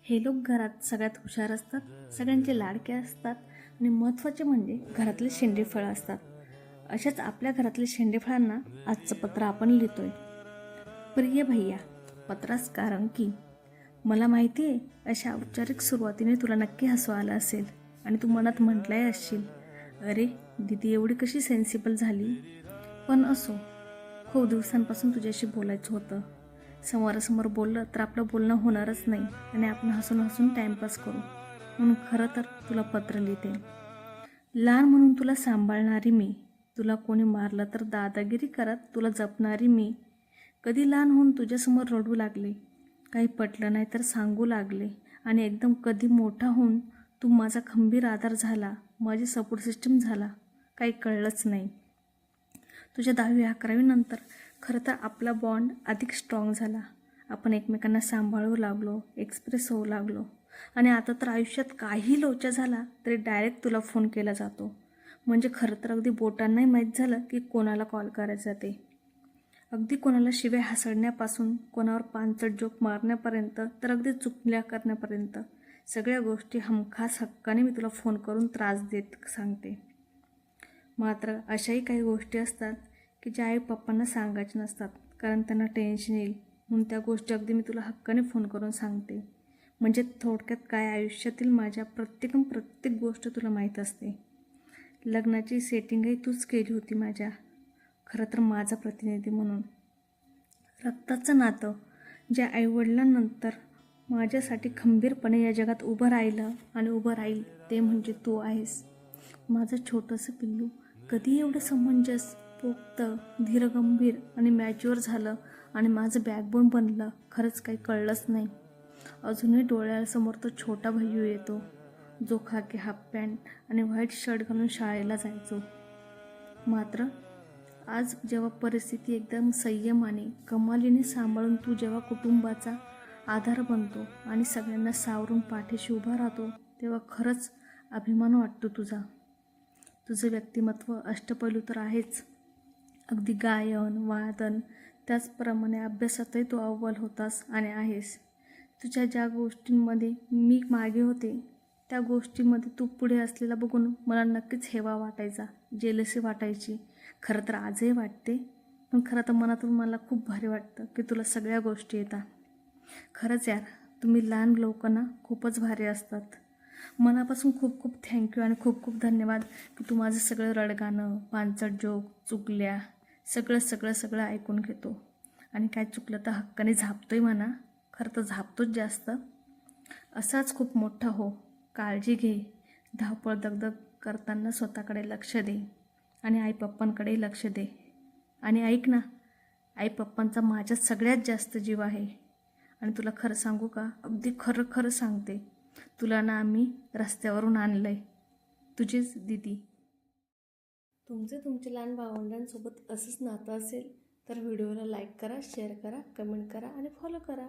हे लोक घरात सगळ्यात हुशार असतात, सगळ्यांचे लाडके असतात आणि महत्त्वाचे म्हणजे घरातले शेंडेफळं असतात. अशाच आपल्या घरातल्या शेंडेफळांना आजचं पत्र आपण लिहितोय. प्रिय भैया, पत्रास कारण की मला माहिती आहे अशा औपचारिक सुरुवातीने तुला नक्की हसू आलं असेल आणि तू मनात म्हटलंय असशील, अरे दीदी एवढी कशी सेन्सिबल झाली. पण असो, खूप दिवसांपासून तुझ्याशी बोलायचं होतं. समोरासमोर बोललं तर आपलं बोलणं होणारच नाही आणि आपण हसून हसून टाईमपास करू, म्हणून खरं तर तुला पत्र लिहिते. लहान म्हणून तुला सांभाळणारी मी, तुला कोणी मारलं तर दादागिरी करत तुला जपणारी मी, कधी लहान होऊन तुझ्यासमोर रडू लागले, काही पटलं नाही तर सांगू लागले आणि एकदम कधी मोठा होऊन तू माझा खंबीर आधार झाला, माझी सपोर्ट सिस्टम झाला, काही कळलंच नाही. तुझ्या 10वी-11वी नंतर खरं तर आपला बॉन्ड अधिक स्ट्रॉंग झाला. आपण एकमेकांना सांभाळू लागलो, एक्सप्रेस होऊ लागलो आणि आता तर आयुष्यात काही लोचा झाला तरी डायरेक्ट तुला फोन केला जातो. म्हणजे खरं तर अगदी बोटांनाही माहीत झालं की कोणाला कॉल करायचा ते. अगदी कोणाला शिव्या हसडण्यापासून, कोणावर पांचट जोक मारण्यापर्यंत तर अगदी चुकल्या करण्यापर्यंत सगळ्या गोष्टी हमखास हक्काने मी तुला फोन करून त्रास देत सांगते. मात्र अशाही काही गोष्टी असतात की ज्या आई पप्पांना सांगायच्या नसतात, कारण त्यांना टेन्शन येईल, म्हणून त्या गोष्टी अगदी मी तुला हक्काने फोन करून सांगते. म्हणजे थोडक्यात काय, आयुष्यातील माझ्या प्रत्येक गोष्ट तुला माहीत असते. लग्नाची सेटिंगही तूच केली होती माझ्या, खरं तर माझा प्रतिनिधी म्हणून. रक्ताचं नातं ज्या आईवडिलांनंतर माझ्यासाठी खंबीरपणे या जगात उभं राहिलं आणि उभं राहील ते म्हणजे तू आहेस. माझं छोटंसं पिल्लू कधी एवढं समंजस, पोक्त, धीरगंभीर आणि मॅच्युअर झालं आणि माझं बॅकबोन बनलं, खरंच काही कळलंच नाही. अजूनही डोळ्यासमोर तो छोटा भैयू येतो, जो खाकी हाफ पॅन्ट आणि व्हाईट शर्ट घालून शाळेला जायचो. मात्र आज जेव्हा परिस्थिती एकदम संयमाने, कमालीने सांभाळून तू जेव्हा कुटुंबाचा आधार बनतो आणि सगळ्यांना सावरून पाठीशी उभा राहतो, तेव्हा खरंच अभिमान वाटतो तुझा. तुझं व्यक्तिमत्व अष्टपैलू तर आहेच, अगदी गायन, वादन, त्याचप्रमाणे अभ्यासातही तू अव्वल होतास आणि आहेस. तुझ्या ज्या गोष्टींमध्ये मी मागे होते त्या गोष्टींमध्ये तू पुढे असलेला बघून मला नक्कीच हेवा वाटायचा, जेलसी वाटायची. खरं तर आजही वाटते, पण खरं तर मनातून मला खूप भारी वाटतं की तुला सगळ्या गोष्टी येतात. खरंच यार, तुम्ही लहान लोकांना खूपच भारी असतात. मनापासून खूप खूप थँक्यू आणि खूप खूप धन्यवाद की तू माझं सगळं रडगाणं, पांचट जोक, चुकल्या सगळं ऐकून घेतो आणि काय चुकलं तर हक्काने झापतोय म्हणा. खरं तर झापतोच जास्त. असाच खूप मोठा हो, काळजी घे, धावपळ दगदग करताना स्वतःकडे लक्ष दे आणि आई पप्पांकडेही लक्ष दे. आणि ऐक ना, आई पप्पांचा माझ्यात सगळ्यात जास्त जीव आहे. आणि तुला खरं सांगू का, अगदी खरं सांगते, तुला ना आम्ही रस्त्यावरून आणलं आहे. तुझीच दीदी. तुमच्या लहान भावंडांसोबत असंच नातं असेल तर व्हिडिओला लाईक करा, शेअर करा, कमेंट करा आणि फॉलो करा.